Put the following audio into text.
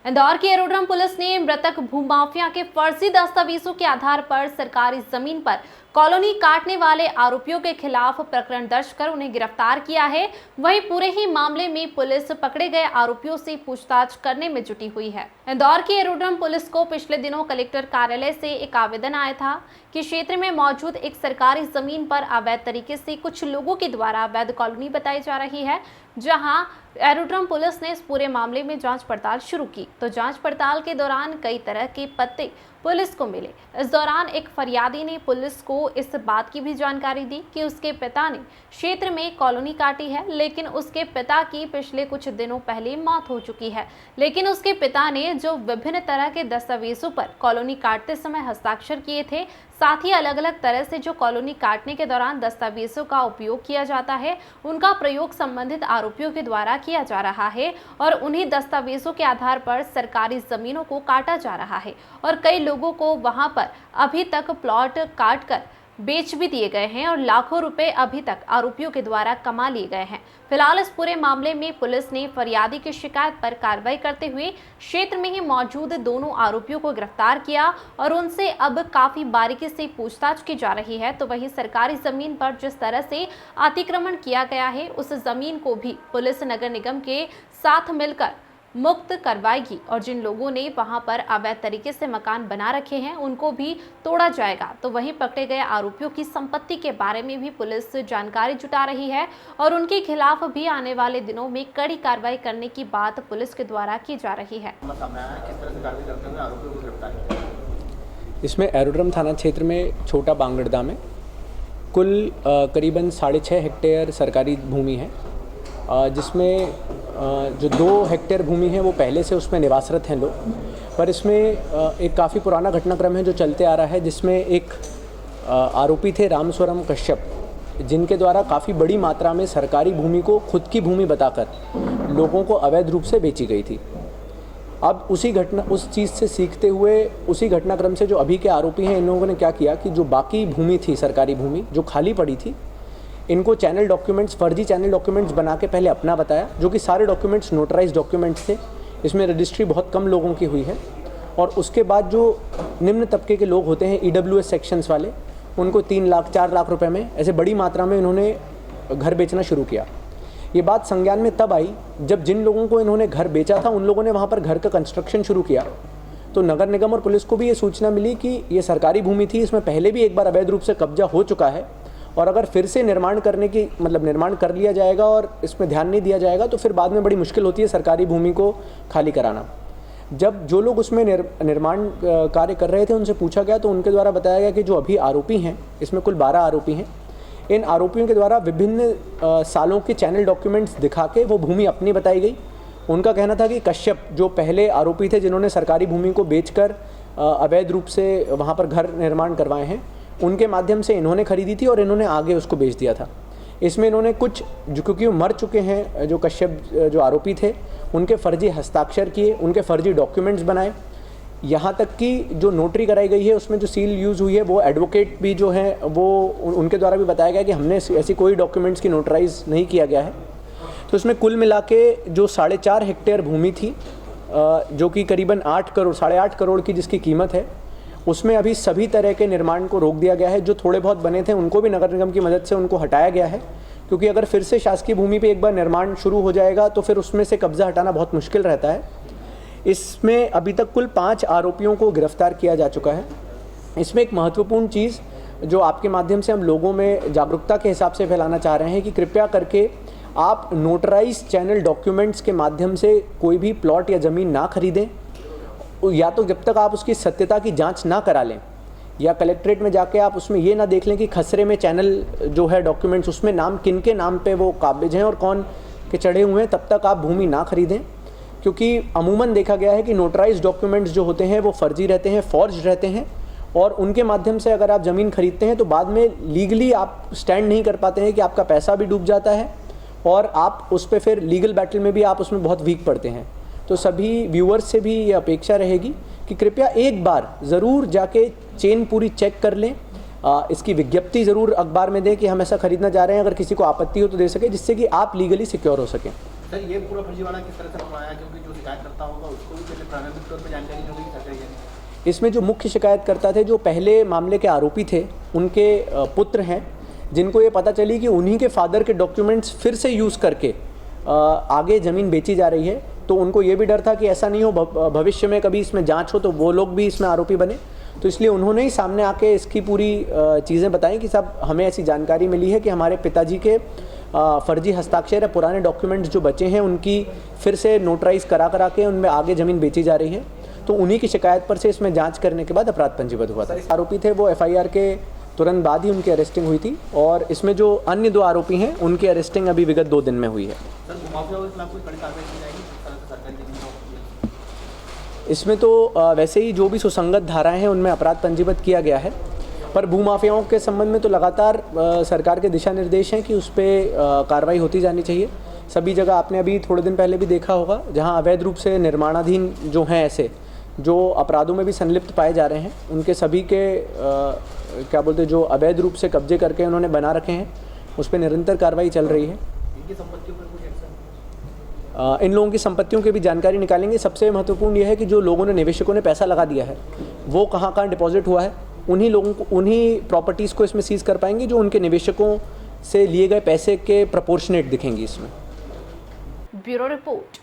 इंदौर की aerodrome police ने मृतक भूमाफिया के फर्जी दस्तावेजों के आधार पर सरकारी जमीन पर कॉलोनी काटने वाले आरोपियों के खिलाफ प्रकरण दर्ज कर उन्हें गिरफ्तार किया है। वहीं पूरे ही मामले में पुलिस पकड़े गए आरोपियों से पूछताछ करने में जुटी हुई है। इंदौर की एरोड्रम पुलिस को पिछले दिनों कलेक्टर कार्यालय से एक आवेदन आया था कि क्षेत्र में मौजूद एक सरकारी जमीन पर अवैध तरीके से कुछ लोगों के द्वारा अवैध कॉलोनी बताई जा रही है। जहां एरोड्रम पुलिस ने इस पूरे मामले में जांच पड़ताल शुरू की तो जांच पड़ताल के दौरान कई तरह के पत्ते पुलिस को मिले। इस दौरान एक फरियादी ने पुलिस को इस बात की भी जानकारी दी कि उसके पिता ने क्षेत्र में कॉलोनी काटी है, लेकिन उसके पिता की पिछले कुछ दिनों पहले मौत हो चुकी है। लेकिन उसके पिता ने जो विभिन्न तरह के दस्तावेजों पर कॉलोनी काटते समय हस्ताक्षर किए थे, साथ ही अलग अलग तरह से जो कॉलोनी काटने के दौरान दस्तावेजों का उपयोग किया जाता है, उनका प्रयोग संबंधित आरोपियों के द्वारा किया जा रहा है और उन्हीं दस्तावेजों के आधार पर सरकारी जमीनों को काटा जा रहा है और कई लोगों को वहां पर अभी तक प्लॉट काटकर बेच भी दिए गए हैं और लाखों रुपए अभी तक आरोपियों के द्वारा कमा लिए गए हैं। फिलहाल इस पूरे मामले में पुलिस ने फरियादी की शिकायत पर कार्रवाई करते हुए क्षेत्र में ही मौजूद दोनों आरोपियों को गिरफ्तार किया और उनसे अब काफी बारीकी से पूछताछ की जा रही है। तो वहीं सरकारी जमीन पर जिस तरह से अतिक्रमण किया गया है, उस जमीन को भी पुलिस नगर निगम के साथ मिलकर मुक्त करवाएगी और जिन लोगों ने वहां पर अवैध तरीके से मकान बना रखे हैं उनको भी तोड़ा जाएगा। तो वहीं पकड़े गए आरोपियों की संपत्ति के बारे में भी पुलिस जानकारी जुटा रही है और उनके खिलाफ भी आने वाले दिनों में कड़ी कार्रवाई करने की बात पुलिस के द्वारा की जा रही है। इसमें एरोड्रम थाना क्षेत्र में छोटा बांगड़दा में कुल करीबन 6.5 हेक्टेयर सरकारी भूमि है, जिसमें जो 2 हेक्टेयर भूमि है वो पहले से उसमें निवासरत हैं लोग, पर इसमें एक काफ़ी पुराना घटनाक्रम है जो चलते आ रहा है, जिसमें एक आरोपी थे रामस्वरम कश्यप, जिनके द्वारा काफ़ी बड़ी मात्रा में सरकारी भूमि को खुद की भूमि बताकर लोगों को अवैध रूप से बेची गई थी। अब उस चीज़ से सीखते हुए उसी घटनाक्रम से जो अभी के आरोपी हैं, इन लोगों ने क्या किया कि जो बाकी भूमि थी, सरकारी भूमि जो खाली पड़ी थी, इनको चैनल डॉक्यूमेंट्स, फर्जी चैनल डॉक्यूमेंट्स बना के पहले अपना बताया, जो कि सारे डॉक्यूमेंट्स नोटराइज डॉक्यूमेंट्स थे। इसमें रजिस्ट्री बहुत कम लोगों की हुई है और उसके बाद जो निम्न तबके के लोग होते हैं, EWS सेक्शंस वाले, उनको 3 लाख 4 लाख रुपए में ऐसे बड़ी मात्रा में इन्होंने घर बेचना शुरू किया। ये बात संज्ञान में तब आई जब जिन लोगों को इन्होंने घर बेचा था उन लोगों ने वहाँ पर घर का कंस्ट्रक्शन शुरू किया। तो नगर निगम और पुलिस को भी ये सूचना मिली कि ये सरकारी भूमि थी, इसमें पहले भी एक बार अवैध रूप से कब्जा हो चुका है और अगर फिर से निर्माण करने की निर्माण कर लिया जाएगा और इसमें ध्यान नहीं दिया जाएगा तो फिर बाद में बड़ी मुश्किल होती है सरकारी भूमि को खाली कराना। जब जो लोग उसमें निर्माण कार्य कर रहे थे उनसे पूछा गया तो उनके द्वारा बताया गया कि जो अभी आरोपी हैं, इसमें कुल 12 आरोपी हैं, इन आरोपियों के द्वारा विभिन्न सालों के चैनल डॉक्यूमेंट्स दिखा के वो भूमि अपनी बताई गई। उनका कहना था कि कश्यप जो पहले आरोपी थे जिन्होंने सरकारी भूमि को बेचकर अवैध रूप से वहाँ पर घर निर्माण करवाए हैं, उनके माध्यम से इन्होंने खरीदी थी और इन्होंने आगे उसको बेच दिया था। इसमें इन्होंने कुछ जो क्योंकि वो मर चुके हैं, जो कश्यप जो आरोपी थे, उनके फर्जी हस्ताक्षर किए, उनके फर्जी डॉक्यूमेंट्स बनाए, यहाँ तक कि जो नोटरी कराई गई है उसमें जो सील यूज़ हुई है वो एडवोकेट भी जो है वो उनके द्वारा भी बताया गया कि हमने ऐसी कोई डॉक्यूमेंट्स की नोटराइज नहीं किया गया है। तो इसमें कुल मिला के जो 4.5 हेक्टेयर भूमि थी, जो कि करीबन 8 करोड़ 8.5 करोड़ की जिसकी कीमत है, उसमें अभी सभी तरह के निर्माण को रोक दिया गया है। जो थोड़े बहुत बने थे उनको भी नगर निगम की मदद से उनको हटाया गया है, क्योंकि अगर फिर से शासकीय भूमि पे एक बार निर्माण शुरू हो जाएगा तो फिर उसमें से कब्जा हटाना बहुत मुश्किल रहता है। इसमें अभी तक कुल 5 आरोपियों को गिरफ्तार किया जा चुका है। इसमें एक महत्वपूर्ण चीज़ जो आपके माध्यम से हम लोगों में जागरूकता के हिसाब से फैलाना चाह रहे हैं कि कृपया करके आप नोटराइज चैनल डॉक्यूमेंट्स के माध्यम से कोई भी प्लॉट या ज़मीन ना खरीदें, या तो जब तक आप उसकी सत्यता की जांच ना करा लें, या कलेक्ट्रेट में जाके आप उसमें ये ना देख लें कि खसरे में चैनल जो है डॉक्यूमेंट्स उसमें नाम किन के नाम पे वो काबिज हैं और कौन के चढ़े हुए हैं, तब तक आप भूमि ना खरीदें। क्योंकि अमूमन देखा गया है कि नोटराइज डॉक्यूमेंट्स जो होते हैं वो फर्जी रहते हैं, फॉर्ज रहते हैं और उनके माध्यम से अगर आप ज़मीन खरीदते हैं तो बाद में लीगली आप स्टैंड नहीं कर पाते हैं, कि आपका पैसा भी डूब जाता है और आप उस पर फिर लीगल बैटल में भी आप उसमें बहुत वीक पड़ते हैं। तो सभी व्यूअर्स से भी ये अपेक्षा रहेगी कि कृपया एक बार ज़रूर जाके चेन पूरी चेक कर लें, इसकी विज्ञप्ति ज़रूर अखबार में दें कि हम ऐसा खरीदना चाह रहे हैं, अगर किसी को आपत्ति हो तो दे सके, जिससे कि आप लीगली सिक्योर हो सकें। सर ये पूरा फर्जीवाड़ा किस तरह से बनाया, क्योंकि जो शिकायत करता होगा उसको भी पहले प्रारंभिक तौर पर जानकारी नहीं होगी सरकारी है। इसमें जो मुख्य शिकायतकर्ता थे, जो पहले मामले के आरोपी थे, उनके पुत्र हैं, जिनको ये पता चली कि उन्हीं के फादर के डॉक्यूमेंट्स फिर से यूज़ करके आगे ज़मीन बेची जा रही है, तो उनको ये भी डर था कि ऐसा नहीं हो भविष्य में कभी इसमें जांच हो तो वो लोग भी इसमें आरोपी बने। तो इसलिए उन्होंने ही सामने आके इसकी पूरी चीज़ें बताई कि साहब हमें ऐसी जानकारी मिली है कि हमारे पिताजी के फर्जी हस्ताक्षर या पुराने डॉक्यूमेंट्स जो बचे हैं उनकी फिर से नोटराइज करा के उनमें आगे ज़मीन बेची जा रही है। तो उन्हीं की शिकायत पर से इसमें जांच करने के बाद अपराध पंजीबद्ध हुआ था। आरोपी थे वो FIR के तुरंत बाद ही उनकी अरेस्टिंग हुई थी, और इसमें जो अन्य 2 आरोपी हैं उनकी अरेस्टिंग अभी विगत 2 दिन में हुई है। सर भूमाफियाओं के खिलाफ कोई कड़ी कार्रवाई की जाएगी जिस तरह से सरकारी जमीन को? इसमें तो वैसे ही जो भी सुसंगत धाराएं हैं उनमें अपराध पंजीबद्ध किया गया है, पर भूमाफियाओं के संबंध में तो लगातार सरकार के दिशा निर्देश हैं कि उस पर कार्रवाई होती जानी चाहिए। सभी जगह आपने अभी थोड़े दिन पहले भी देखा होगा जहां अवैध रूप से निर्माणाधीन जो हैं, ऐसे जो अपराधों में भी संलिप्त पाए जा रहे हैं, उनके सभी के क्या बोलते हैं, जो अवैध रूप से कब्जे करके उन्होंने बना रखे हैं, उस पर निरंतर कार्रवाई चल रही है। इनकी संपत्तियों पर कुछ एक्शन? इन लोगों की संपत्तियों की भी जानकारी निकालेंगे। सबसे महत्वपूर्ण यह है कि जो लोगों ने, निवेशकों ने पैसा लगा दिया है, वो कहाँ कहाँ डिपॉजिट हुआ है, उन्हीं लोगों को, उन्हीं प्रॉपर्टीज़ को इसमें सीज कर पाएंगे जो उनके निवेशकों से लिए गए पैसे के प्रोपोर्शनेट दिखेंगी इसमें। Bureau report.